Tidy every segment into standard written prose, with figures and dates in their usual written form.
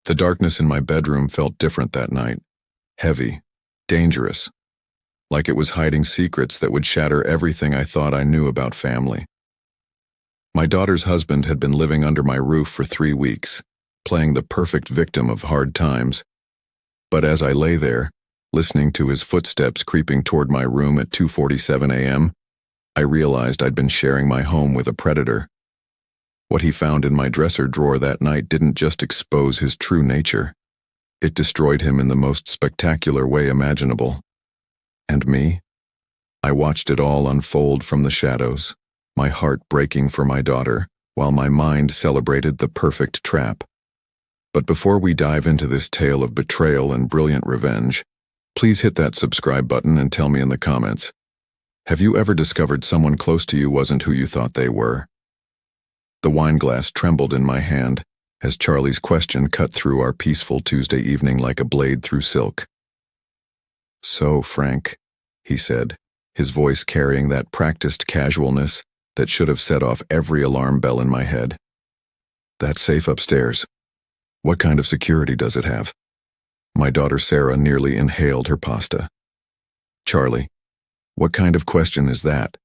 The darkness in my bedroom felt different that night. Heavy, dangerous, like it was hiding secrets that would shatter everything I thought I knew about family. My daughter's husband had been living under my roof for 3 weeks, playing the perfect victim of hard times. But as I lay there, listening to his footsteps creeping toward my room at 2:47 a.m., I realized I'd been sharing my home with a predator. What he found in my dresser drawer that night didn't just expose his true nature. It destroyed him in the most spectacular way imaginable. And me? I watched it all unfold from the shadows, my heart breaking for my daughter, while my mind celebrated the perfect trap. But before we dive into this tale of betrayal and brilliant revenge, please hit that subscribe button and tell me in the comments, have you ever discovered someone close to you wasn't who you thought they were? The wine glass trembled in my hand as Charlie's question cut through our peaceful Tuesday evening like a blade through silk. "So, Frank," he said, his voice carrying that practiced casualness that should have set off every alarm bell in my head. "That safe upstairs, what kind of security does it have?" My daughter Sarah nearly inhaled her pasta. "Charlie, what kind of question is that?"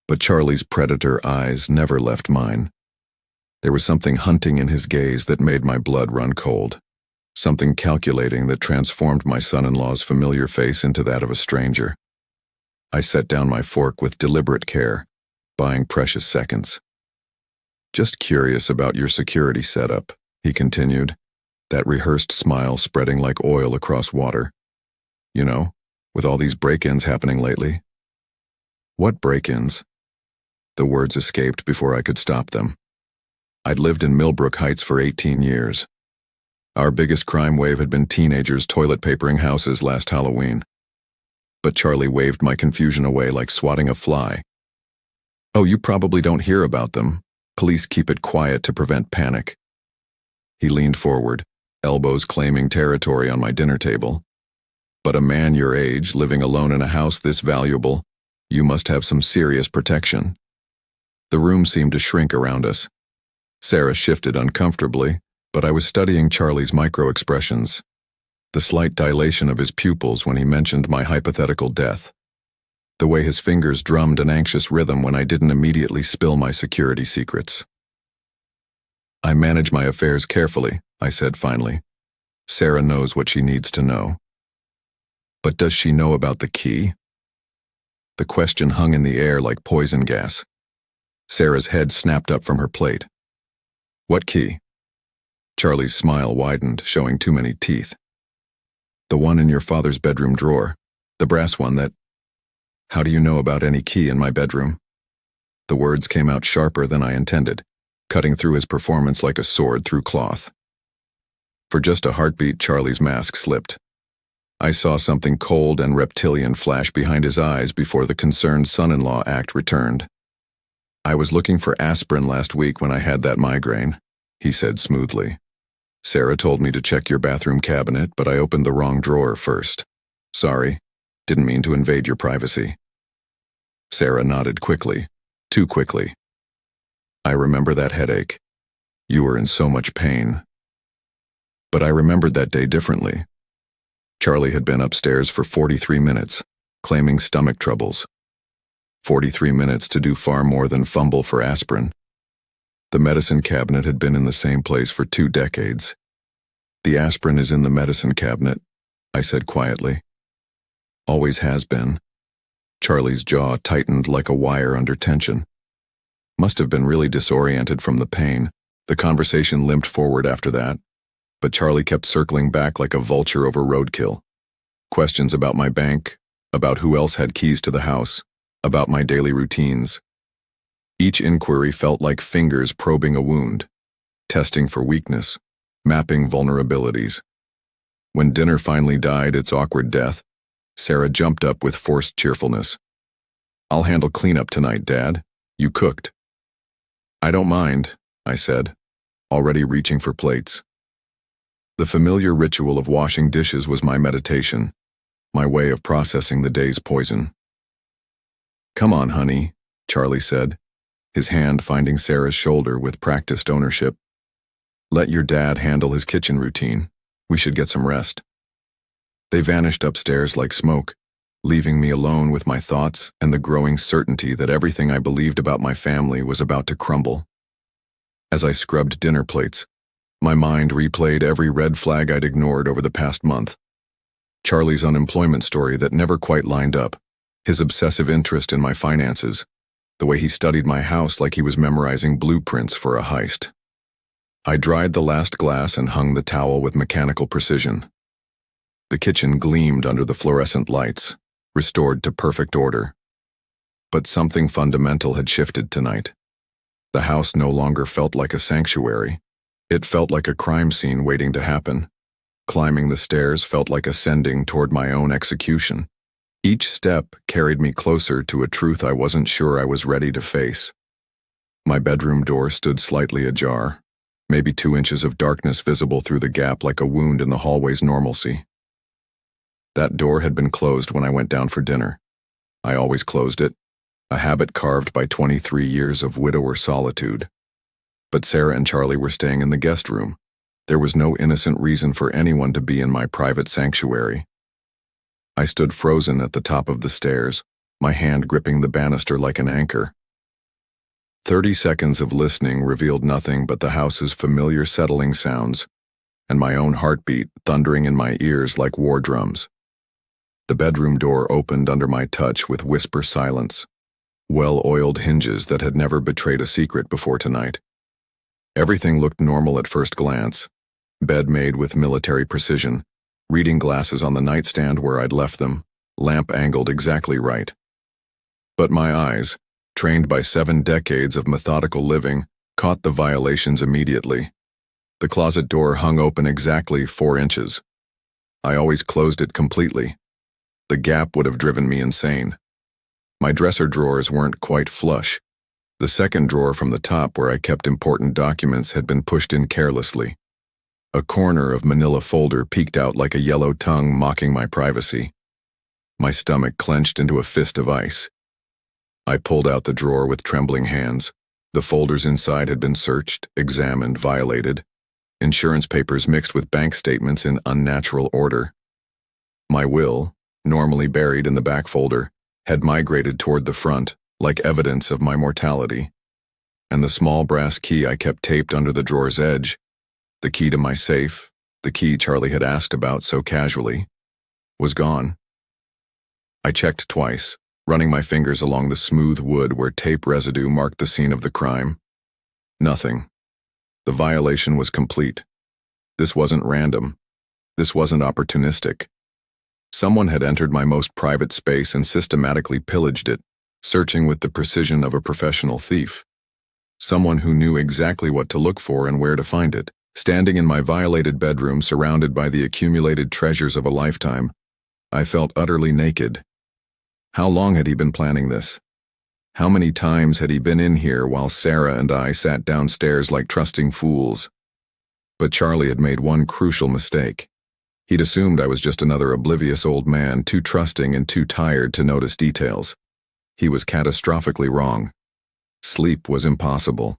But Charlie's predator eyes never left mine. There was something hunting in his gaze that made my blood run cold, something calculating that transformed my son-in-law's familiar face into that of a stranger. I set down my fork with deliberate care, buying precious seconds. "Just curious about your security setup," he continued, that rehearsed smile spreading like oil across water. "You know, with all these break-ins happening lately." "What break-ins?" The words escaped before I could stop them. I'd lived in Millbrook Heights for 18 years. Our biggest crime wave had been teenagers toilet papering houses last Halloween. But Charlie waved my confusion away like swatting a fly. "Oh, you probably don't hear about them. Police keep it quiet to prevent panic." He leaned forward, elbows claiming territory on my dinner table. "But a man your age, living alone in a house this valuable, you must have some serious protection." The room seemed to shrink around us. Sarah shifted uncomfortably, but I was studying Charlie's micro-expressions, the slight dilation of his pupils when he mentioned my hypothetical death, the way his fingers drummed an anxious rhythm when I didn't immediately spill my security secrets. "I manage my affairs carefully," I said finally. "Sarah knows what she needs to know." "But does she know about the key?" The question hung in the air like poison gas. Sarah's head snapped up from her plate. "What key?" Charlie's smile widened, showing too many teeth. "The one in your father's bedroom drawer, the brass one that—" "How do you know about any key in my bedroom?" The words came out sharper than I intended, cutting through his performance like a sword through cloth. For just a heartbeat, Charlie's mask slipped. I saw something cold and reptilian flash behind his eyes before the concerned son-in-law act returned. "I was looking for aspirin last week when I had that migraine," he said smoothly. "Sarah told me to check your bathroom cabinet, but I opened the wrong drawer first. Sorry, didn't mean to invade your privacy." Sarah nodded quickly, too quickly. "I remember that headache. You were in so much pain." But I remembered that day differently. Charlie had been upstairs for 43 minutes, claiming stomach troubles. 43 minutes to do far more than fumble for aspirin. The medicine cabinet had been in the same place for 2 decades. "The aspirin is in the medicine cabinet," I said quietly. "Always has been." Charlie's jaw tightened like a wire under tension. Must have been really disoriented from the pain. The conversation limped forward after that, but Charlie kept circling back like a vulture over roadkill. Questions about my bank, about who else had keys to the house, about my daily routines. Each inquiry felt like fingers probing a wound, testing for weakness, mapping vulnerabilities. When dinner finally died its awkward death, Sarah jumped up with forced cheerfulness. "I'll handle cleanup tonight, Dad. You cooked." "I don't mind," I said, already reaching for plates. The familiar ritual of washing dishes was my meditation, my way of processing the day's poison. "Come on, honey," Charlie said, his hand finding Sarah's shoulder with practiced ownership. Let your dad handle his kitchen routine. We should get some rest." They vanished upstairs like smoke, leaving me alone with my thoughts and the growing certainty that everything I believed about my family was about to crumble. As I scrubbed dinner plates, my mind replayed every red flag I'd ignored over the past month. Charlie's unemployment story that never quite lined up, his obsessive interest in my finances, the way he studied my house like he was memorizing blueprints for a heist. I dried the last glass and hung the towel with mechanical precision. The kitchen gleamed under the fluorescent lights, restored to perfect order. But something fundamental had shifted tonight. The house no longer felt like a sanctuary. It felt like a crime scene waiting to happen. Climbing the stairs felt like ascending toward my own execution. Each step carried me closer to a truth I wasn't sure I was ready to face. My bedroom door stood slightly ajar, maybe 2 inches of darkness visible through the gap like a wound in the hallway's normalcy. That door had been closed when I went down for dinner. I always closed it, a habit carved by 23 years of widower solitude. But Sarah and Charlie were staying in the guest room. There was no innocent reason for anyone to be in my private sanctuary. I stood frozen at the top of the stairs, my hand gripping the banister like an anchor. 30 seconds of listening revealed nothing but the house's familiar settling sounds, and my own heartbeat thundering in my ears like war drums. The bedroom door opened under my touch with whisper silence, well-oiled hinges that had never betrayed a secret before tonight. Everything looked normal at first glance. Bed made with military precision, reading glasses on the nightstand where I'd left them, lamp angled exactly right. But my eyes, trained by 7 decades of methodical living, caught the violations immediately. The closet door hung open exactly 4 inches. I always closed it completely. The gap would have driven me insane. My dresser drawers weren't quite flush. The second drawer from the top where I kept important documents had been pushed in carelessly. A corner of manila folder peeked out like a yellow tongue mocking my privacy. My stomach clenched into a fist of ice. I pulled out the drawer with trembling hands. The folders inside had been searched, examined, violated. Insurance papers mixed with bank statements in unnatural order. My will, normally buried in the back folder, had migrated toward the front, like evidence of my mortality. And the small brass key I kept taped under the drawer's edge, the key to my safe, the key Charlie had asked about so casually, was gone. I checked twice, running my fingers along the smooth wood where tape residue marked the scene of the crime. Nothing. The violation was complete. This wasn't random. This wasn't opportunistic. Someone had entered my most private space and systematically pillaged it, searching with the precision of a professional thief. Someone who knew exactly what to look for and where to find it. Standing in my violated bedroom surrounded by the accumulated treasures of a lifetime, I felt utterly naked. How long had he been planning this? How many times had he been in here while Sarah and I sat downstairs like trusting fools? But Charlie had made one crucial mistake. He'd assumed I was just another oblivious old man, too trusting and too tired to notice details. He was catastrophically wrong. Sleep was impossible.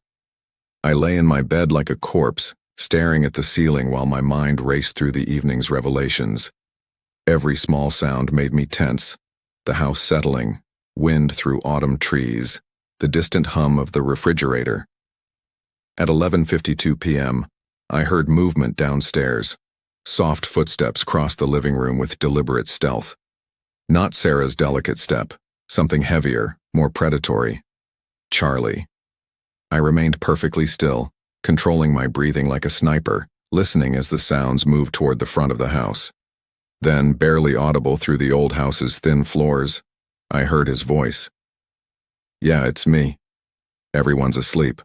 I lay in my bed like a corpse, staring at the ceiling while my mind raced through the evening's revelations. Every small sound made me tense. The house settling, wind through autumn trees, the distant hum of the refrigerator. At 11:52 p.m., I heard movement downstairs. Soft footsteps crossed the living room with deliberate stealth. Not Sarah's delicate step, something heavier, more predatory. Charlie. I remained perfectly still, controlling my breathing like a sniper, listening as the sounds moved toward the front of the house. Then, barely audible through the old house's thin floors, I heard his voice. "Yeah, it's me. Everyone's asleep."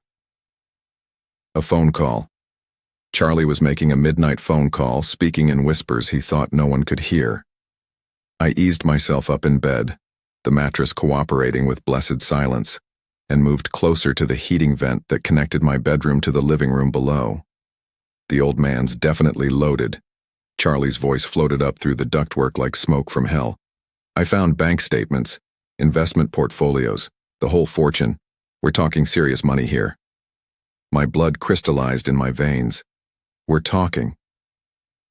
A phone call. Charlie was making a midnight phone call, speaking in whispers he thought no one could hear. I eased myself up in bed, the mattress cooperating with blessed silence, and moved closer to the heating vent that connected my bedroom to the living room below. The old man's definitely loaded. Charlie's voice floated up through the ductwork like smoke from hell. I found bank statements, investment portfolios, the whole fortune. We're talking serious money here. My blood crystallized in my veins. We're talking.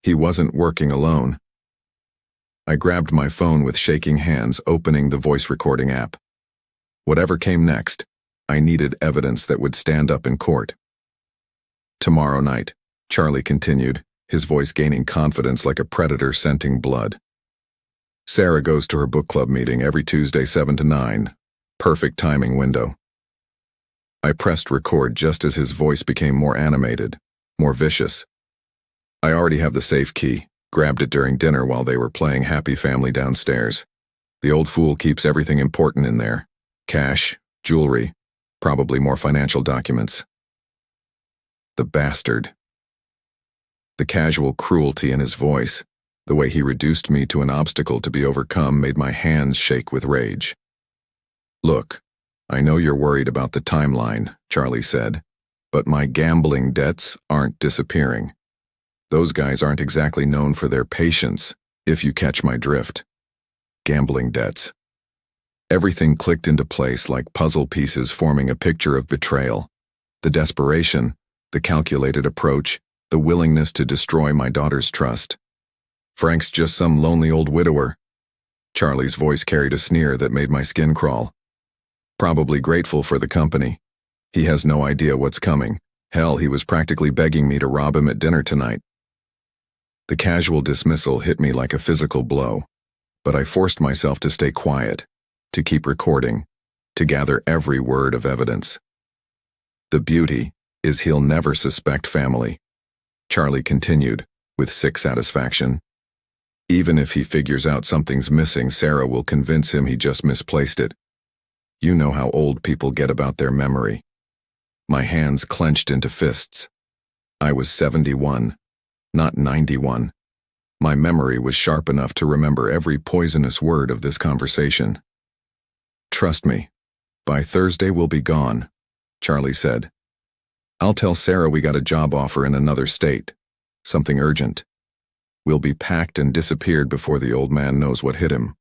He wasn't working alone. I grabbed my phone with shaking hands, opening the voice recording app. Whatever came next, I needed evidence that would stand up in court. Tomorrow night, Charlie continued, his voice gaining confidence like a predator scenting blood. Sarah goes to her book club meeting every Tuesday 7 to 9. Perfect timing window. I pressed record just as his voice became more animated, more vicious. I already have the safe key, grabbed it during dinner while they were playing Happy Family downstairs. The old fool keeps everything important in there. Cash, jewelry, probably more financial documents. The bastard. The casual cruelty in his voice, the way he reduced me to an obstacle to be overcome, made my hands shake with rage. Look, I know you're worried about the timeline, Charlie said, but my gambling debts aren't disappearing. Those guys aren't exactly known for their patience, if you catch my drift. Gambling debts. Everything clicked into place like puzzle pieces forming a picture of betrayal. The desperation, the calculated approach, the willingness to destroy my daughter's trust. Frank's just some lonely old widower. Charlie's voice carried a sneer that made my skin crawl. Probably grateful for the company. He has no idea what's coming. Hell, he was practically begging me to rob him at dinner tonight. The casual dismissal hit me like a physical blow, but I forced myself to stay quiet, to keep recording, to gather every word of evidence. The beauty is he'll never suspect family, Charlie continued, with sick satisfaction. Even if he figures out something's missing, Sarah will convince him he just misplaced it. You know how old people get about their memory. My hands clenched into fists. I was 71, not 91. My memory was sharp enough to remember every poisonous word of this conversation. Trust me, by Thursday we'll be gone, Charlie said. I'll tell Sarah we got a job offer in another state. Something urgent. We'll be packed and disappeared before the old man knows what hit him.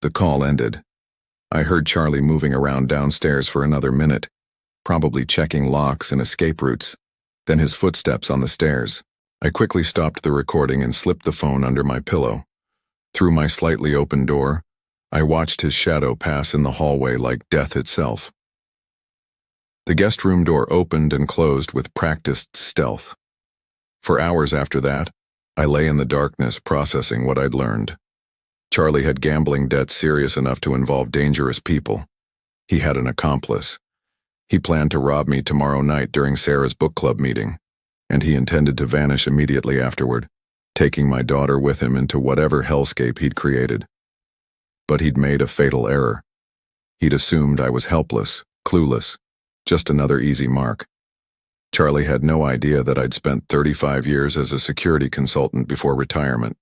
The call ended. I heard Charlie moving around downstairs for another minute, probably checking locks and escape routes, then his footsteps on the stairs. I quickly stopped the recording and slipped the phone under my pillow. Through my slightly open door, I watched his shadow pass in the hallway like death itself. The guest room door opened and closed with practiced stealth. For hours after that, I lay in the darkness processing what I'd learned. Charlie had gambling debts serious enough to involve dangerous people. He had an accomplice. He planned to rob me tomorrow night during Sarah's book club meeting, and he intended to vanish immediately afterward, taking my daughter with him into whatever hellscape he'd created. But he'd made a fatal error. He'd assumed I was helpless, clueless, just another easy mark. Charlie had no idea that I'd spent 35 years as a security consultant before retirement.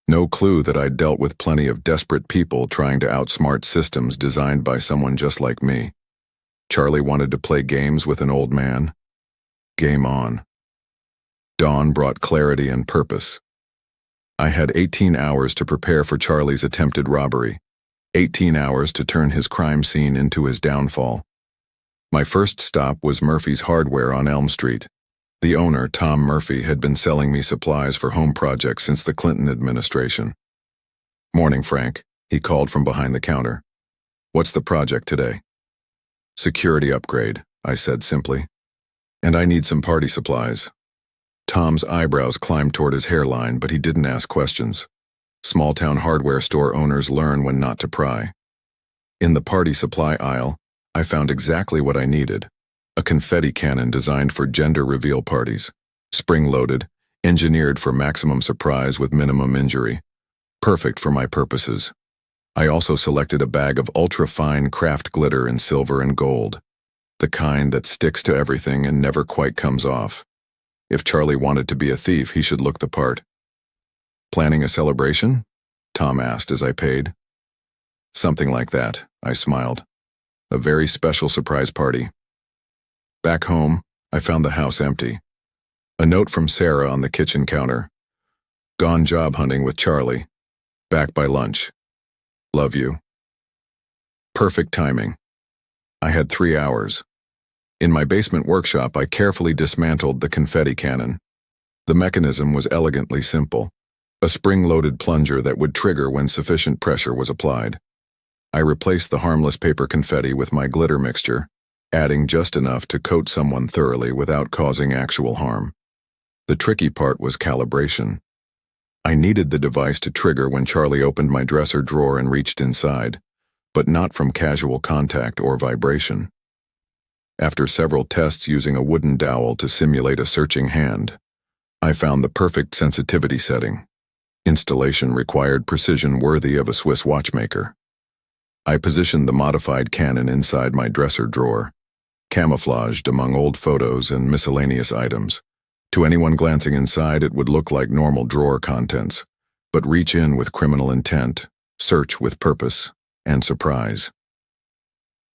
No clue that I'd dealt with plenty of desperate people trying to outsmart systems designed by someone just like me. Charlie wanted to play games with an old man. Game on. Dawn brought clarity and purpose. I had 18 hours to prepare for Charlie's attempted robbery, 18 hours to turn his crime scene into his downfall. My first stop was Murphy's Hardware on Elm Street. The owner, Tom Murphy, had been selling me supplies for home projects since the Clinton administration. Morning, Frank, he called from behind the counter. What's the project today? Security upgrade, I said simply. And I need some party supplies. Tom's eyebrows climbed toward his hairline, but he didn't ask questions. Small-town hardware store owners learn when not to pry. In the party supply aisle, I found exactly what I needed. A confetti cannon designed for gender reveal parties. Spring-loaded, engineered for maximum surprise with minimum injury. Perfect for my purposes. I also selected a bag of ultra-fine craft glitter in silver and gold. The kind that sticks to everything and never quite comes off. If Charlie wanted to be a thief, he should look the part. Planning a celebration? Tom asked as I paid. Something like that, I smiled. A very special surprise party. Back home, I found the house empty. A note from Sarah on the kitchen counter. Gone job hunting with Charlie. Back by lunch. Love you. Perfect timing. I had 3 hours. In my basement workshop, I carefully dismantled the confetti cannon. The mechanism was elegantly simple, a spring-loaded plunger that would trigger when sufficient pressure was applied. I replaced the harmless paper confetti with my glitter mixture, adding just enough to coat someone thoroughly without causing actual harm. The tricky part was calibration. I needed the device to trigger when Charlie opened my dresser drawer and reached inside, but not from casual contact or vibration. After several tests using a wooden dowel to simulate a searching hand, I found the perfect sensitivity setting. Installation required precision worthy of a Swiss watchmaker. I positioned the modified cannon inside my dresser drawer, camouflaged among old photos and miscellaneous items. To anyone glancing inside, it would look like normal drawer contents, but reach in with criminal intent, search with purpose, and surprise.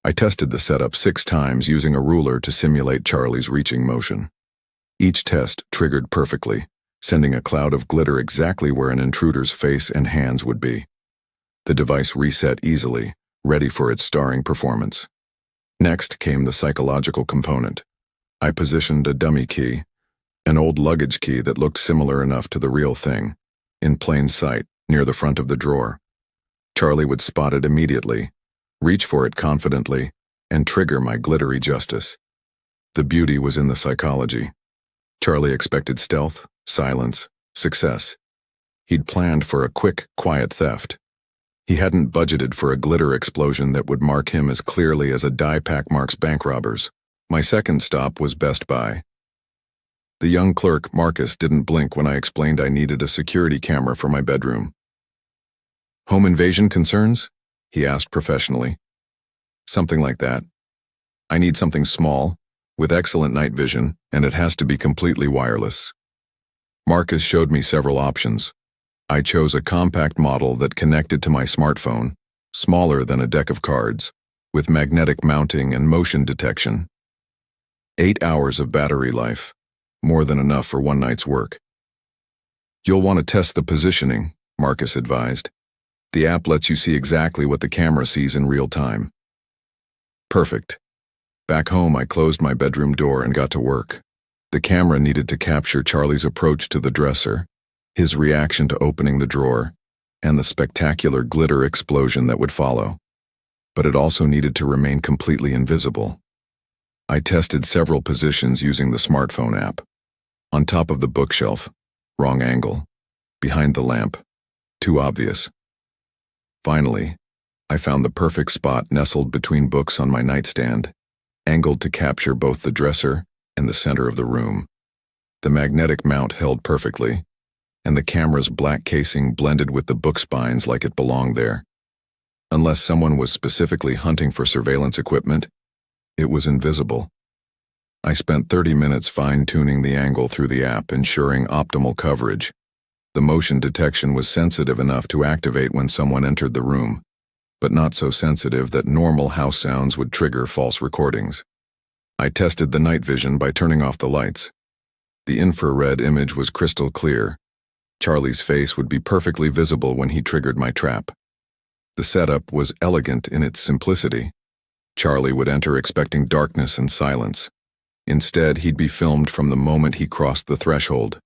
I tested the setup 6 times using a ruler to simulate Charlie's reaching motion. Each test triggered perfectly, sending a cloud of glitter exactly where an intruder's face and hands would be. The device reset easily, ready for its starring performance. Next came the psychological component. I positioned a dummy key, an old luggage key that looked similar enough to the real thing, in plain sight near the front of the drawer. Charlie would spot it immediately, reach for it confidently, and trigger my glittery justice. The beauty was in the psychology. Charlie expected stealth, silence, success. He'd planned for a quick, quiet theft. He hadn't budgeted for a glitter explosion that would mark him as clearly as a die pack marks bank robbers. My second stop was Best Buy. The young clerk, Marcus, didn't blink when I explained I needed a security camera for my bedroom. "Home invasion concerns?" he asked professionally. "Something like that. I need something small, with excellent night vision, and it has to be completely wireless." Marcus showed me several options. I chose a compact model that connected to my smartphone, smaller than a deck of cards, with magnetic mounting and motion detection. 8 hours of battery life, more than enough for one night's work. "You'll want to test the positioning," Marcus advised. "The app lets you see exactly what the camera sees in real time." Perfect. Back home, I closed my bedroom door and got to work. The camera needed to capture Charlie's approach to the dresser, his reaction to opening the drawer, and the spectacular glitter explosion that would follow. But it also needed to remain completely invisible. I tested several positions using the smartphone app. On top of the bookshelf, wrong angle. Behind the lamp, too obvious. Finally, I found the perfect spot nestled between books on my nightstand, angled to capture both the dresser and the center of the room. The magnetic mount held perfectly, and the camera's black casing blended with the book spines like it belonged there. Unless someone was specifically hunting for surveillance equipment, it was invisible. I spent 30 minutes fine-tuning the angle through the app, ensuring optimal coverage. The motion detection was sensitive enough to activate when someone entered the room, but not so sensitive that normal house sounds would trigger false recordings. I tested the night vision by turning off the lights. The infrared image was crystal clear. Charlie's face would be perfectly visible when he triggered my trap. The setup was elegant in its simplicity. Charlie would enter expecting darkness and silence. Instead, he'd be filmed from the moment he crossed the threshold.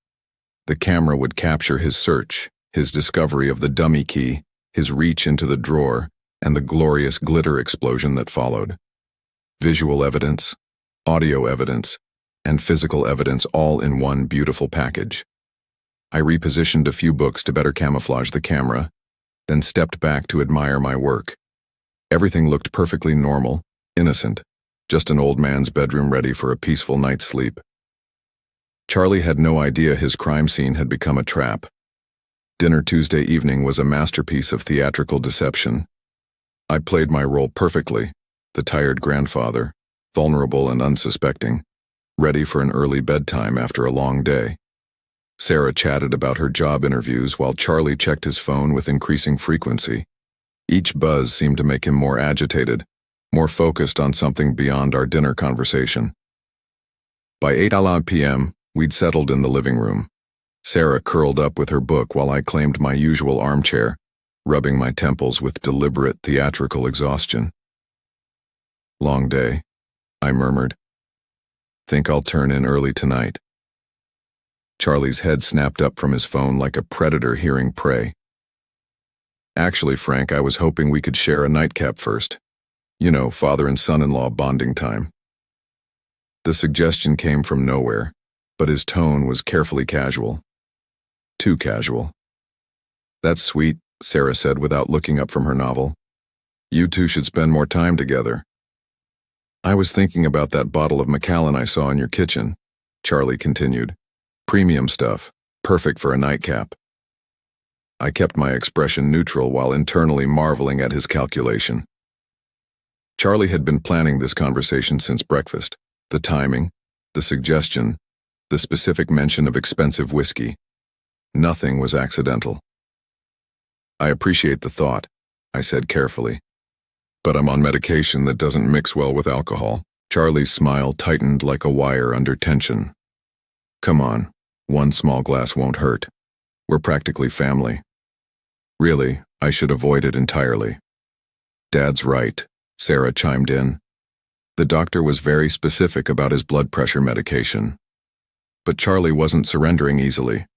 The camera would capture his search, his discovery of the dummy key, his reach into the drawer, and the glorious glitter explosion that followed. Visual evidence, audio evidence, and physical evidence all in one beautiful package. I repositioned a few books to better camouflage the camera, then stepped back to admire my work. Everything looked perfectly normal, innocent, just an old man's bedroom ready for a peaceful night's sleep. Charlie had no idea his crime scene had become a trap. Dinner Tuesday evening was a masterpiece of theatrical deception. I played my role perfectly, the tired grandfather, vulnerable and unsuspecting, ready for an early bedtime after a long day. Sarah chatted about her job interviews while Charlie checked his phone with increasing frequency. Each buzz seemed to make him more agitated, more focused on something beyond our dinner conversation. By 8 p.m., we'd settled in the living room. Sarah curled up with her book while I claimed my usual armchair, rubbing my temples with deliberate theatrical exhaustion. "Long day," I murmured, Think I'll turn in early tonight. Charlie's head snapped up from his phone like a predator hearing prey. Actually, Frank, I was hoping we could share a nightcap first. You know, father and son-in-law bonding time. The suggestion came from nowhere, but his tone was carefully casual. Too casual. That's sweet, Sarah said without looking up from her novel. You two should spend more time together. I was thinking about that bottle of Macallan I saw in your kitchen, Charlie continued. Premium stuff, perfect for a nightcap. I kept my expression neutral while internally marveling at his calculation. Charlie had been planning this conversation since breakfast. The timing, the suggestion, the specific mention of expensive whiskey. Nothing was accidental. I appreciate the thought, I said carefully. But I'm on medication that doesn't mix well with alcohol. Charlie's smile tightened like a wire under tension. Come on, one small glass won't hurt. We're practically family. Really, I should avoid it entirely. Dad's right, Sarah chimed in. The doctor was very specific about his blood pressure medication. But Charlie wasn't surrendering easily.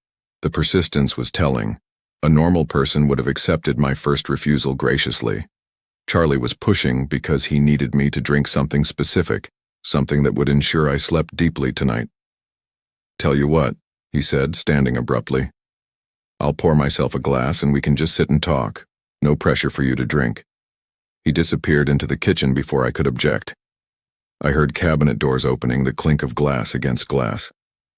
The persistence was telling. A normal person would have accepted my first refusal graciously. Charlie was pushing because he needed me to drink something specific, something that would ensure I slept deeply tonight. Tell you what, he said, standing abruptly. I'll pour myself a glass and we can just sit and talk. No pressure for you to drink. He disappeared into the kitchen before I could object. I heard cabinet doors opening, the clink of glass against glass.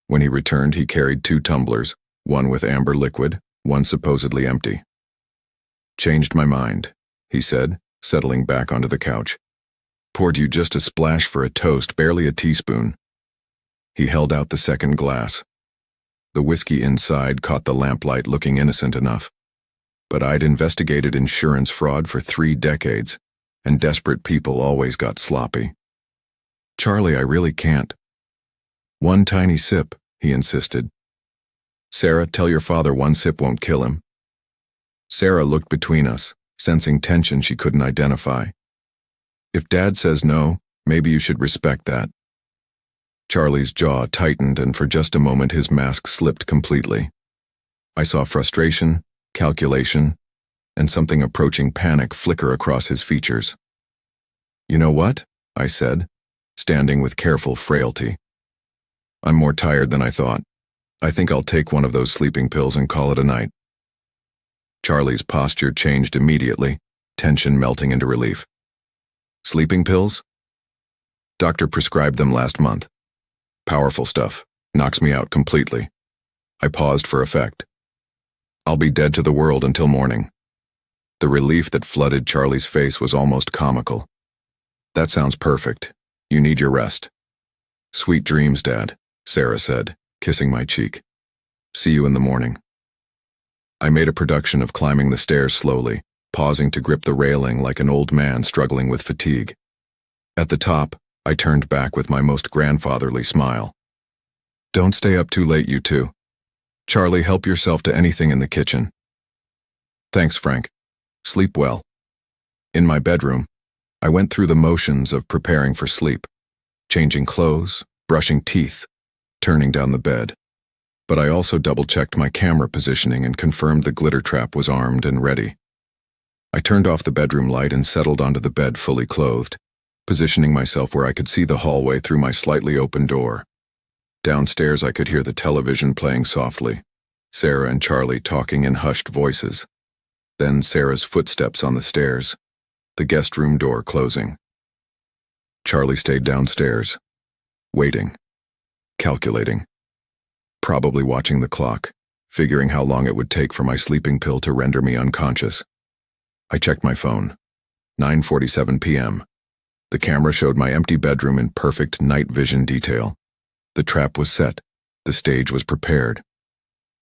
When he returned, he carried 2 tumblers, one with amber liquid, one supposedly empty. Changed my mind, he said, settling back onto the couch. Poured you just a splash for a toast, barely a teaspoon. He held out the second glass. The whiskey inside caught the lamplight looking innocent enough. But I'd investigated insurance fraud for 3 decades, and desperate people always got sloppy. Charlie, I really can't. One tiny sip, he insisted. Sarah, tell your father 1 sip won't kill him. Sarah looked between us, sensing tension she couldn't identify. If Dad says no, maybe you should respect that. Charlie's jaw tightened and for just a moment his mask slipped completely. I saw frustration, calculation, and something approaching panic flicker across his features. You know what? I said, standing with careful frailty. I'm more tired than I thought. I think I'll take one of those sleeping pills and call it a night. Charlie's posture changed immediately, tension melting into relief. Sleeping pills? Doctor prescribed them last month. Powerful stuff. Knocks me out completely. I paused for effect. I'll be dead to the world until morning. The relief that flooded Charlie's face was almost comical. That sounds perfect. You need your rest. Sweet dreams, Dad, Sarah said, kissing my cheek. See you in the morning. I made a production of climbing the stairs slowly, pausing to grip the railing like an old man struggling with fatigue. At the top, I turned back with my most grandfatherly smile. Don't stay up too late, you two. Charlie, help yourself to anything in the kitchen. Thanks, Frank. Sleep well. In my bedroom, I went through the motions of preparing for sleep, changing clothes, brushing teeth, turning down the bed. But I also double-checked my camera positioning and confirmed the glitter trap was armed and ready. I turned off the bedroom light and settled onto the bed fully clothed, positioning myself where I could see the hallway through my slightly open door. Downstairs I could hear the television playing softly, Sarah and Charlie talking in hushed voices. Then Sarah's footsteps on the stairs, the guest room door closing. Charlie stayed downstairs, waiting, calculating. Probably watching the clock, figuring how long it would take for my sleeping pill to render me unconscious. I checked my phone. 9:47 p.m. The camera showed my empty bedroom in perfect night vision detail. The trap was set. The stage was prepared.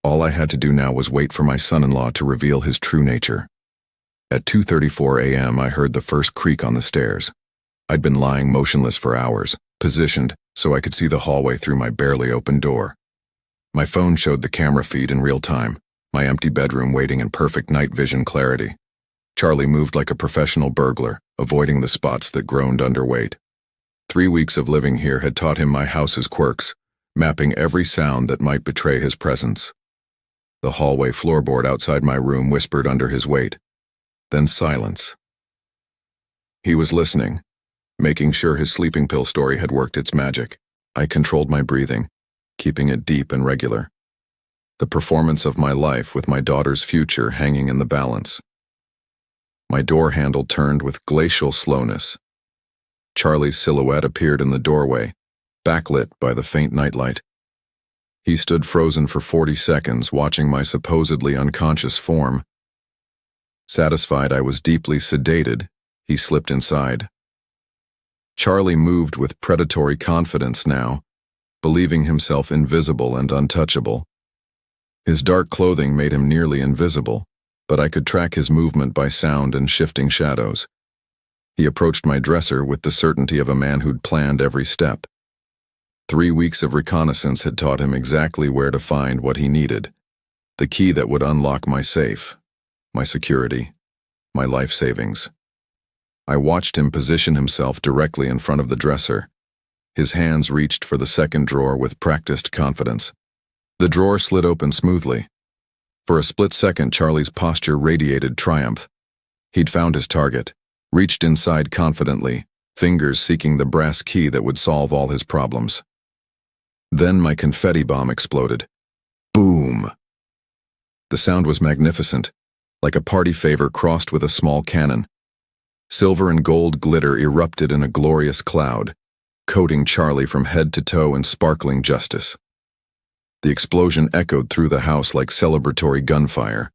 All I had to do now was wait for my son-in-law to reveal his true nature. At 2:34 a.m. I heard the first creak on the stairs. I'd been lying motionless for hours, positioned so I could see the hallway through my barely open door. My phone showed the camera feed in real time, my empty bedroom waiting in perfect night vision clarity. Charlie moved like a professional burglar, avoiding the spots that groaned underweight. 3 weeks of living here had taught him my house's quirks, mapping every sound that might betray his presence. The hallway floorboard outside my room whispered under his weight. Then silence. He was listening, making sure his sleeping pill story had worked its magic. I controlled my breathing, keeping it deep and regular. The performance of my life with my daughter's future hanging in the balance. My door handle turned with glacial slowness. Charlie's silhouette appeared in the doorway, backlit by the faint nightlight. He stood frozen for 40 seconds, watching my supposedly unconscious form. Satisfied I was deeply sedated, he slipped inside. Charlie moved with predatory confidence now, believing himself invisible and untouchable. His dark clothing made him nearly invisible, but I could track his movement by sound and shifting shadows. He approached my dresser with the certainty of a man who'd planned every step. 3 weeks of reconnaissance had taught him exactly where to find what he needed, the key that would unlock my safe, my security, my life savings. I watched him position himself directly in front of the dresser. His hands reached for the second drawer with practiced confidence. The drawer slid open smoothly. For a split second, Charlie's posture radiated triumph. He'd found his target, reached inside confidently, fingers seeking the brass key that would solve all his problems. Then my confetti bomb exploded. Boom! The sound was magnificent, like a party favor crossed with a small cannon. Silver and gold glitter erupted in a glorious cloud, coating Charlie from head to toe in sparkling justice. The explosion echoed through the house like celebratory gunfire.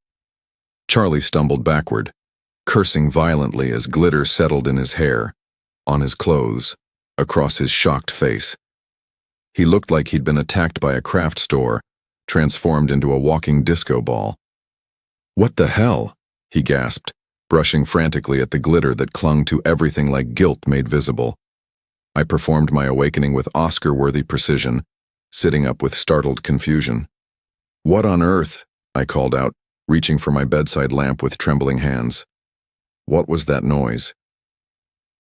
Charlie stumbled backward, cursing violently as glitter settled in his hair, on his clothes, across his shocked face. He looked like he'd been attacked by a craft store, transformed into a walking disco ball. "What the hell?" he gasped, brushing frantically at the glitter that clung to everything like guilt made visible. I performed my awakening with Oscar-worthy precision, sitting up with startled confusion. "What on earth?" I called out, reaching for my bedside lamp with trembling hands. What was that noise?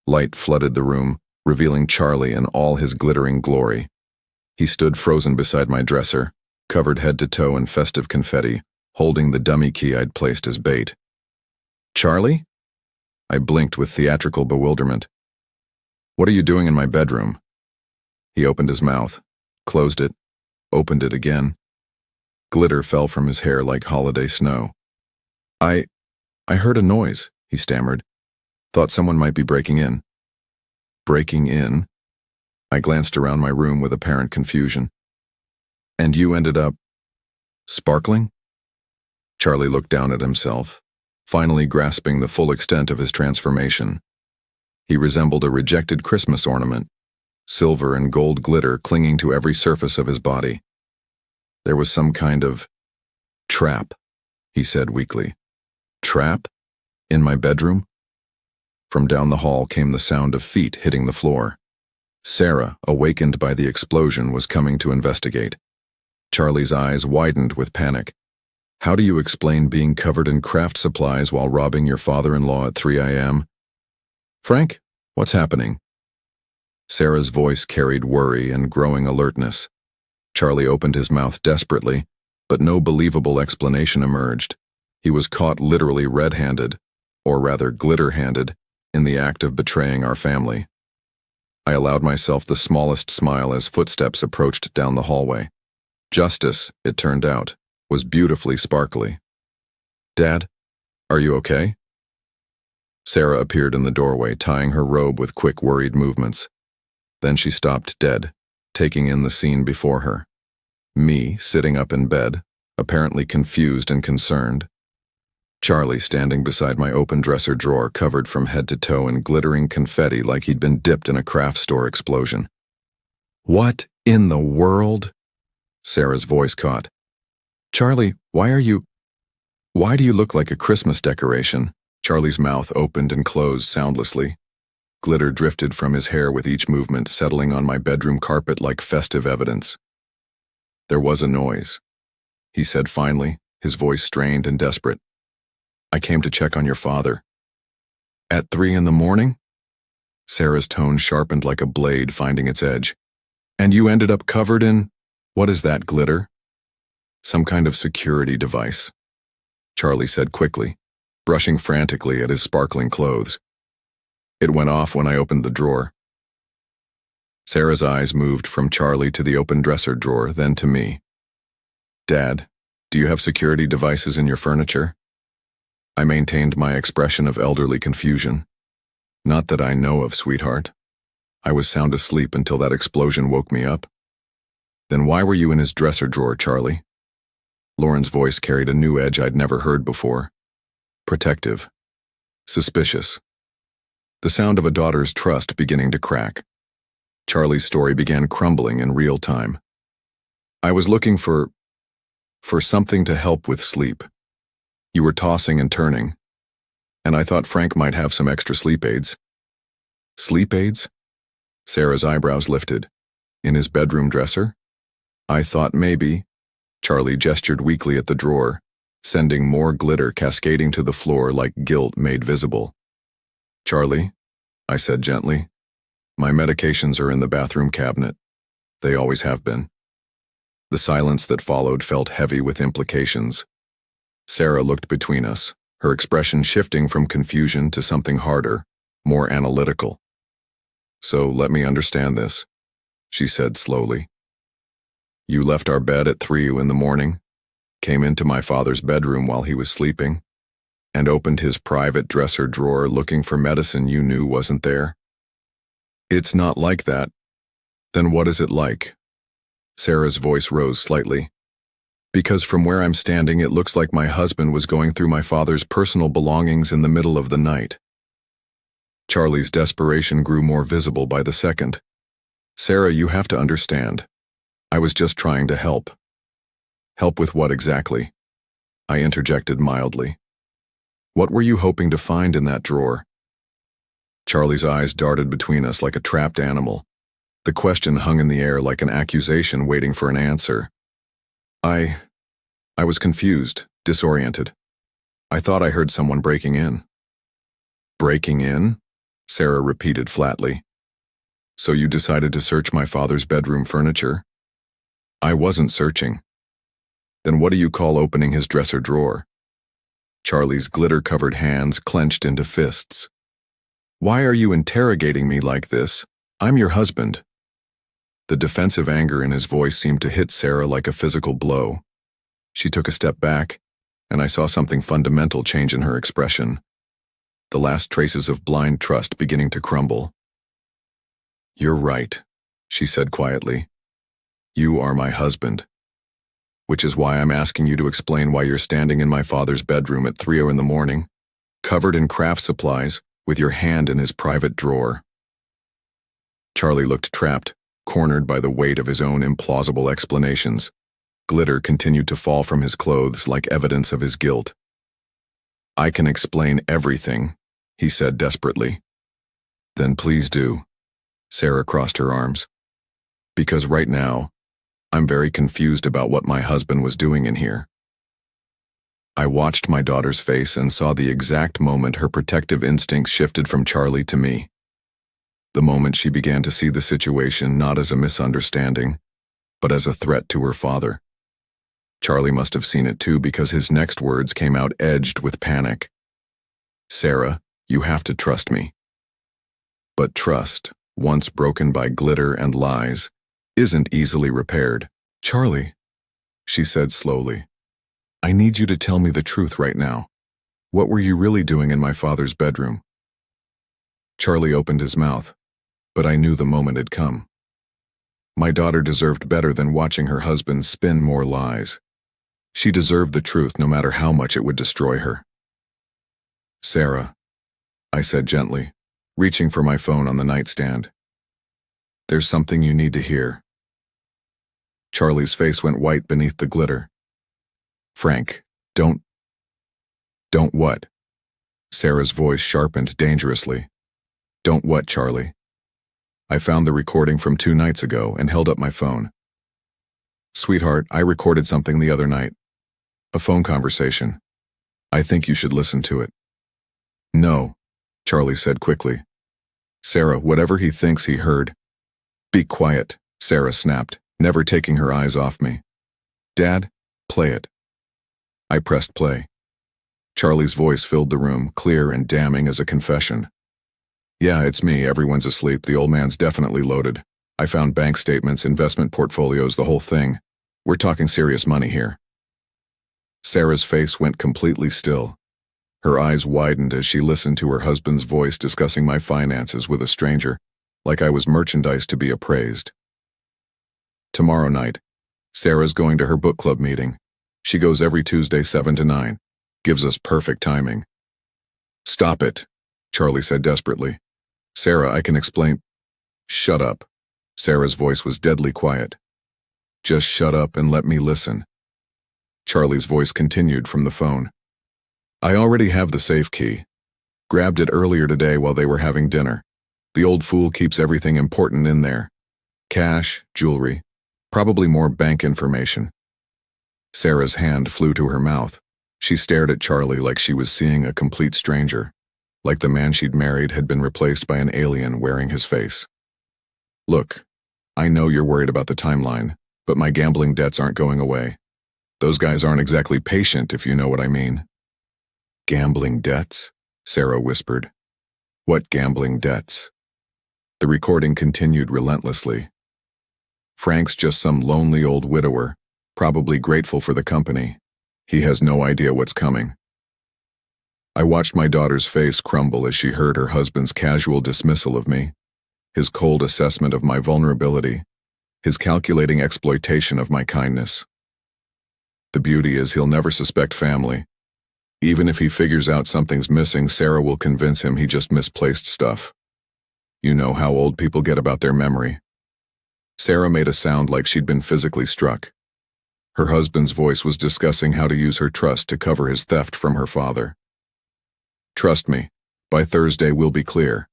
Light flooded the room, revealing Charlie in all his glittering glory. He stood frozen beside my dresser, covered head to toe in festive confetti, holding the dummy key I'd placed as bait. "Charlie?" I blinked with theatrical bewilderment. "What are you doing in my bedroom?" He opened his mouth, closed it, opened it again. Glitter fell from his hair like holiday snow. I heard a noise," he stammered. "Thought someone might be breaking in." "Breaking in?" I glanced around my room with apparent confusion. "And you ended up sparkling?" Charlie looked down at himself, finally grasping the full extent of his transformation. He resembled a rejected Christmas ornament, silver and gold glitter clinging to every surface of his body. "There was some kind of trap," he said weakly. "Trap? In my bedroom?" From down the hall came the sound of feet hitting the floor. Sarah, awakened by the explosion, was coming to investigate. Charlie's eyes widened with panic. "How do you explain being covered in craft supplies while robbing your father-in-law at 3 a.m.? Frank, what's happening?" Sarah's voice carried worry and growing alertness. Charlie opened his mouth desperately, but no believable explanation emerged. He was caught literally red-handed, or rather glitter-handed, in the act of betraying our family. I allowed myself the smallest smile as footsteps approached down the hallway. Justice, it turned out, was beautifully sparkly. "Dad, are you okay?" Sarah appeared in the doorway, tying her robe with quick, worried movements. Then she stopped dead, taking in the scene before her. Me, sitting up in bed, apparently confused and concerned. Charlie standing beside my open dresser drawer covered from head to toe in glittering confetti like he'd been dipped in a craft store explosion. "What in the world?" Sarah's voice caught. "Charlie, why do you look like a Christmas decoration?" Charlie's mouth opened and closed soundlessly. Glitter drifted from his hair with each movement, settling on my bedroom carpet like festive evidence. "There was a noise," he said finally, his voice strained and desperate. "I came to check on your father." "At 3 in the morning?" Sarah's tone sharpened like a blade finding its edge. And you ended up covered in, what is that, glitter? Some kind of security device, Charlie said quickly, brushing frantically at his sparkling clothes. It went off when I opened the drawer. Sarah's eyes moved from Charlie to the open dresser drawer, then to me. Dad, do you have security devices in your furniture? I maintained my expression of elderly confusion. Not that I know of, sweetheart. I was sound asleep until that explosion woke me up. Then why were you in his dresser drawer, Charlie? Lauren's voice carried a new edge I'd never heard before. Protective. Suspicious. The sound of a daughter's trust beginning to crack. Charlie's story began crumbling in real time. I was looking for something to help with sleep. You were tossing and turning, and I thought Frank might have some extra sleep aids. Sleep aids? Sarah's eyebrows lifted. In his bedroom dresser? I thought maybe. Charlie gestured weakly at the drawer, sending more glitter cascading to the floor like guilt made visible. Charlie, I said gently, my medications are in the bathroom cabinet. They always have been. The silence that followed felt heavy with implications. Sarah looked between us, her expression shifting from confusion to something harder, more analytical. So let me understand this, she said slowly. You left our bed at 3 in the morning, came into my father's bedroom while he was sleeping, and opened his private dresser drawer looking for medicine you knew wasn't there? It's not like that. Then what is it like? Sarah's voice rose slightly. Because from where I'm standing, it looks like my husband was going through my father's personal belongings in the middle of the night. Charlie's desperation grew more visible by the second. Sarah, you have to understand. I was just trying to help. Help with what exactly? I interjected mildly. What were you hoping to find in that drawer? Charlie's eyes darted between us like a trapped animal. The question hung in the air like an accusation waiting for an answer. I was confused, disoriented. I thought I heard someone breaking in. Breaking in? Sarah repeated flatly. So you decided to search my father's bedroom furniture? I wasn't searching. Then what do you call opening his dresser drawer? Charlie's glitter-covered hands clenched into fists. Why are you interrogating me like this? I'm your husband. The defensive anger in his voice seemed to hit Sarah like a physical blow. She took a step back, and I saw something fundamental change in her expression. The last traces of blind trust beginning to crumble. You're right, she said quietly. You are my husband. Which is why I'm asking you to explain why you're standing in my father's bedroom at 3 in the morning, covered in craft supplies, with your hand in his private drawer. Charlie looked trapped, cornered by the weight of his own implausible explanations. Glitter continued to fall from his clothes like evidence of his guilt. I can explain everything, he said desperately. Then please do. Sarah crossed her arms. Because right now, I'm very confused about what my husband was doing in here. I watched my daughter's face and saw the exact moment her protective instincts shifted from Charlie to me. The moment she began to see the situation not as a misunderstanding, but as a threat to her father. Charlie must have seen it too because his next words came out edged with panic. Sarah, you have to trust me. But trust, once broken by glitter and lies, isn't easily repaired. Charlie, she said slowly, I need you to tell me the truth right now. What were you really doing in my father's bedroom? Charlie opened his mouth, but I knew the moment had come. My daughter deserved better than watching her husband spin more lies. She deserved the truth no matter how much it would destroy her. Sarah, I said gently, reaching for my phone on the nightstand. There's something you need to hear. Charlie's face went white beneath the glitter. Frank, don't what? Sarah's voice sharpened dangerously. Don't what, Charlie? I found the recording from 2 nights ago and held up my phone. Sweetheart, I recorded something the other night. A phone conversation. I think you should listen to it. No, Charlie said quickly. Sarah, whatever he thinks he heard. Be quiet, Sarah snapped, never taking her eyes off me. Dad, play it. I pressed play. Charlie's voice filled the room, clear and damning as a confession. Yeah, it's me. Everyone's asleep. The old man's definitely loaded. I found bank statements, investment portfolios, the whole thing. We're talking serious money here. Sarah's face went completely still. Her eyes widened as she listened to her husband's voice discussing my finances with a stranger, like I was merchandise to be appraised. Tomorrow night, Sarah's going to her book club meeting. She goes every Tuesday 7 to 9. Gives us perfect timing. Stop it, Charlie said desperately. Sarah, I can explain. Shut up. Sarah's voice was deadly quiet. Just shut up and let me listen. Charlie's voice continued from the phone. I already have the safe key. Grabbed it earlier today while they were having dinner. The old fool keeps everything important in there. Cash, jewelry, probably more bank information. Sarah's hand flew to her mouth. She stared at Charlie like she was seeing a complete stranger, like the man she'd married had been replaced by an alien wearing his face. Look, I know you're worried about the timeline, but my gambling debts aren't going away. Those guys aren't exactly patient, if you know what I mean. Gambling debts? Sarah whispered. What gambling debts? The recording continued relentlessly. Frank's just some lonely old widower, probably grateful for the company. He has no idea what's coming. I watched my daughter's face crumble as she heard her husband's casual dismissal of me, his cold assessment of my vulnerability, his calculating exploitation of my kindness. The beauty is he'll never suspect family. Even if he figures out something's missing, Sarah will convince him he just misplaced stuff. You know how old people get about their memory. Sarah made a sound like she'd been physically struck. Her husband's voice was discussing how to use her trust to cover his theft from her father. Trust me, by Thursday we'll be clear.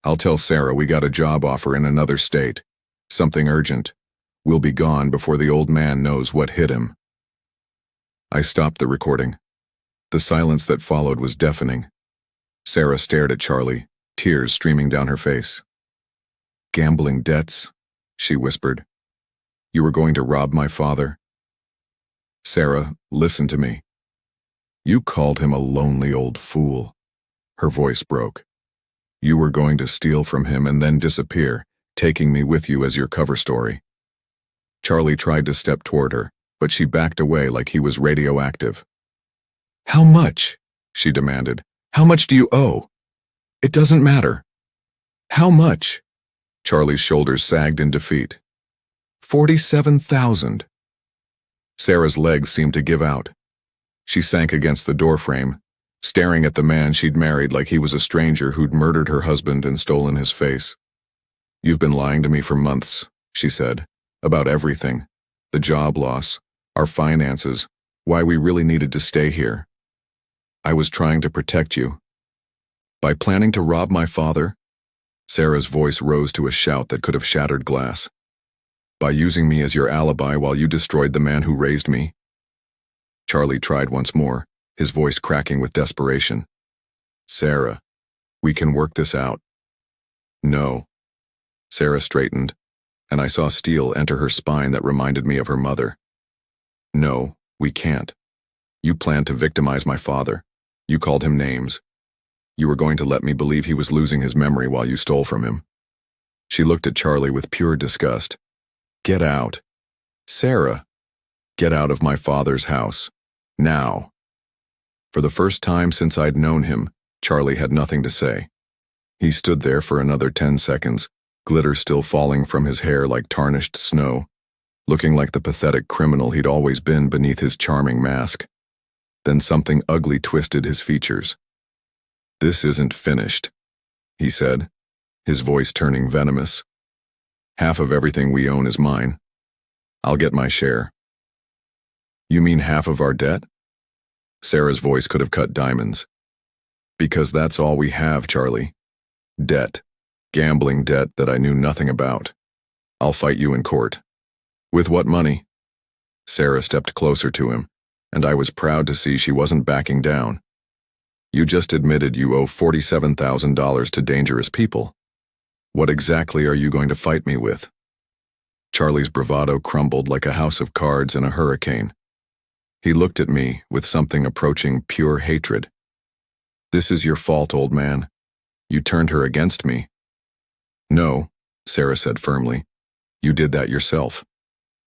I'll tell Sarah we got a job offer in another state. Something urgent. We'll be gone before the old man knows what hit him. I stopped the recording. The silence that followed was deafening. Sarah stared at Charlie, tears streaming down her face. Gambling debts, she whispered. You were going to rob my father? Sarah, listen to me. You called him a lonely old fool. Her voice broke. You were going to steal from him and then disappear, taking me with you as your cover story. Charlie tried to step toward her, but she backed away like he was radioactive. How much? She demanded. How much do you owe? It doesn't matter. How much? Charlie's shoulders sagged in defeat. 47,000. Sarah's legs seemed to give out. She sank against the doorframe, staring at the man she'd married like he was a stranger who'd murdered her husband and stolen his face. You've been lying to me for months, she said, about everything. The job loss, our finances, why we really needed to stay here. I was trying to protect you. By planning to rob my father? Sarah's voice rose to a shout that could have shattered glass. By using me as your alibi while you destroyed the man who raised me? Charlie tried once more, his voice cracking with desperation. Sarah, we can work this out. No. Sarah straightened, and I saw steel enter her spine that reminded me of her mother. No, we can't. You planned to victimize my father. You called him names. You were going to let me believe he was losing his memory while you stole from him. She looked at Charlie with pure disgust. Get out. Sarah, get out of my father's house. Now. For the first time since I'd known him, Charlie had nothing to say. He stood there for another 10 seconds, glitter still falling from his hair like tarnished snow, looking like the pathetic criminal he'd always been beneath his charming mask. Then something ugly twisted his features. This isn't finished, he said, his voice turning venomous. Half of everything we own is mine. I'll get my share. You mean half of our debt? Sarah's voice could have cut diamonds. Because that's all we have, Charlie. Debt. Gambling debt that I knew nothing about. I'll fight you in court. With what money? Sarah stepped closer to him, and I was proud to see she wasn't backing down. You just admitted you owe $47,000 to dangerous people. What exactly are you going to fight me with? Charlie's bravado crumbled like a house of cards in a hurricane. He looked at me with something approaching pure hatred. This is your fault, old man. You turned her against me. No, Sarah said firmly. You did that yourself.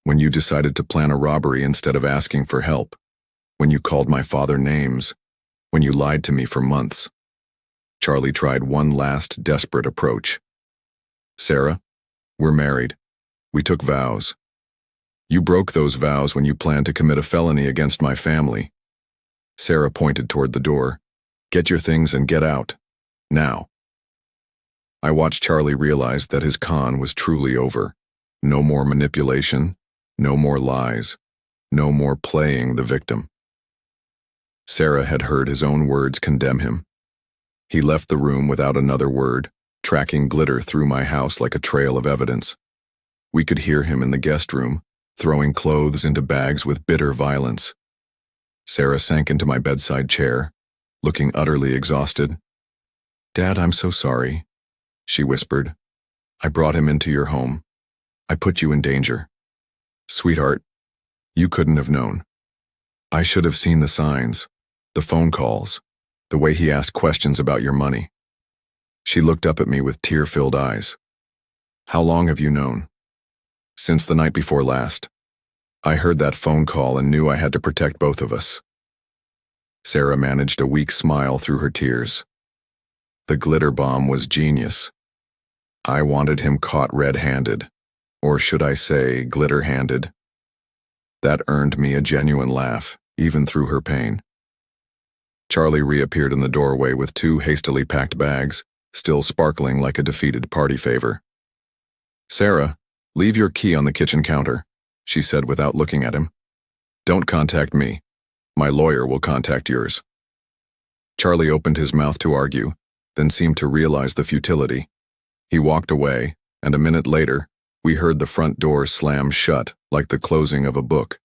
When you decided to plan a robbery instead of asking for help. When you called my father names. When you lied to me for months. Charlie tried one last desperate approach. Sarah, we're married. We took vows. You broke those vows when you planned to commit a felony against my family. Sarah pointed toward the door. Get your things and get out. Now. I watched Charlie realize that his con was truly over. No more manipulation, no more lies, no more playing the victim. Sarah had heard his own words condemn him. He left the room without another word, tracking glitter through my house like a trail of evidence. We could hear him in the guest room, throwing clothes into bags with bitter violence. Sarah sank into my bedside chair, looking utterly exhausted. Dad, I'm so sorry, she whispered. I brought him into your home. I put you in danger. Sweetheart, you couldn't have known. I should have seen the signs, the phone calls, the way he asked questions about your money. She looked up at me with tear-filled eyes. How long have you known? Since the night before last. I heard that phone call and knew I had to protect both of us. Sarah managed a weak smile through her tears. The glitter bomb was genius. I wanted him caught red-handed, or should I say glitter-handed. That earned me a genuine laugh, even through her pain. Charlie reappeared in the doorway with 2 hastily packed bags, still sparkling like a defeated party favor. Sarah, leave your key on the kitchen counter, she said without looking at him. Don't contact me. My lawyer will contact yours. Charlie opened his mouth to argue, then seemed to realize the futility. He walked away, and a minute later, we heard the front door slam shut like the closing of a book.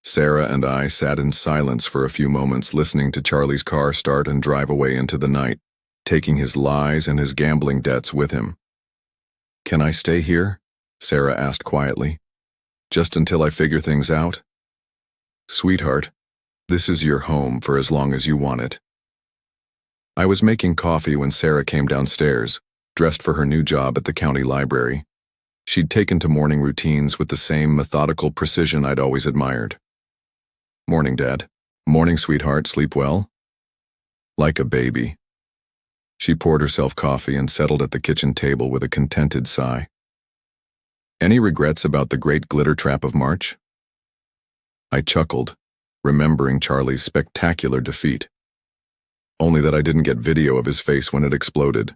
Sarah and I sat in silence for a few moments listening to Charlie's car start and drive away into the night, taking his lies and his gambling debts with him. Can I stay here? Sarah asked quietly. Just until I figure things out? Sweetheart, this is your home for as long as you want it. I was making coffee when Sarah came downstairs, dressed for her new job at the county library. She'd taken to morning routines with the same methodical precision I'd always admired. Morning, Dad. Morning, sweetheart. Sleep well? Like a baby. She poured herself coffee and settled at the kitchen table with a contented sigh. Any regrets about the great glitter trap of March? I chuckled, remembering Charlie's spectacular defeat. Only that I didn't get video of his face when it exploded.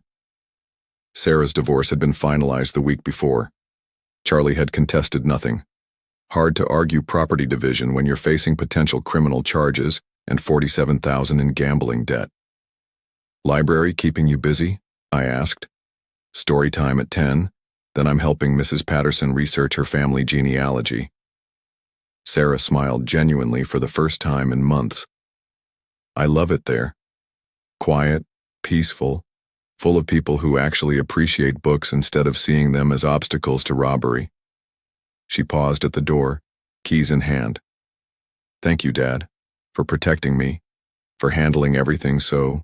Sarah's divorce had been finalized the week before. Charlie had contested nothing. Hard to argue property division when you're facing potential criminal charges and $47,000 in gambling debt. Library keeping you busy? I asked. Story time at 10. Then I'm helping Mrs. Patterson research her family genealogy. Sarah smiled genuinely for the first time in months. I love it there. Quiet, peaceful, full of people who actually appreciate books instead of seeing them as obstacles to robbery. She paused at the door, keys in hand. Thank you, Dad, for protecting me, for handling everything so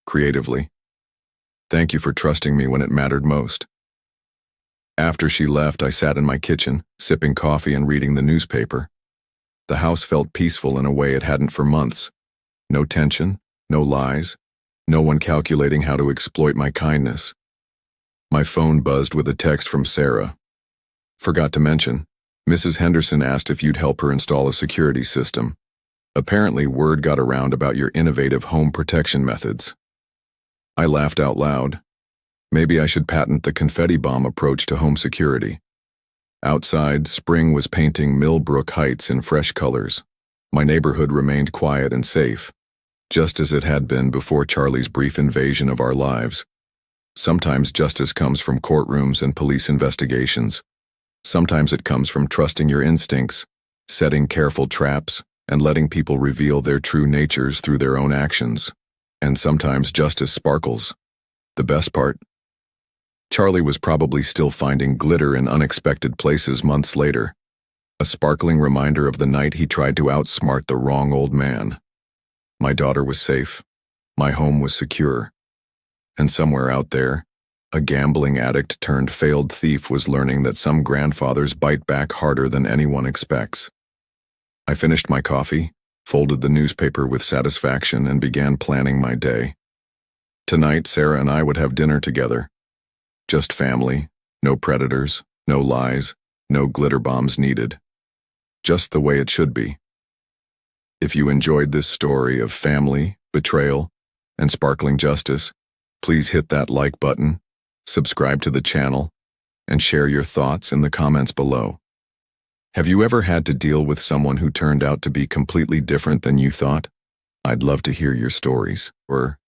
creatively. Thank you for trusting me when it mattered most. After she left, I sat in my kitchen, sipping coffee and reading the newspaper. The house felt peaceful in a way it hadn't for months. No tension, no lies, no one calculating how to exploit my kindness. My phone buzzed with a text from Sarah. Forgot to mention, Mrs. Henderson asked if you'd help her install a security system. Apparently, word got around about your innovative home protection methods. I laughed out loud. Maybe I should patent the confetti bomb approach to home security. Outside, spring was painting Millbrook Heights in fresh colors. My neighborhood remained quiet and safe, just as it had been before Charlie's brief invasion of our lives. Sometimes justice comes from courtrooms and police investigations. Sometimes it comes from trusting your instincts, setting careful traps, and letting people reveal their true natures through their own actions. And sometimes justice sparkles. The best part, Charlie was probably still finding glitter in unexpected places months later, a sparkling reminder of the night he tried to outsmart the wrong old man. My daughter was safe, my home was secure, and somewhere out there, a gambling addict turned failed thief was learning that some grandfathers bite back harder than anyone expects. I finished my coffee, folded the newspaper with satisfaction, and began planning my day. Tonight, Sarah and I would have dinner together. Just family, no predators, no lies, no glitter bombs needed. Just the way it should be. If you enjoyed this story of family, betrayal, and sparkling justice, please hit that like button, subscribe to the channel, and share your thoughts in the comments below. Have you ever had to deal with someone who turned out to be completely different than you thought? I'd love to hear your stories. Or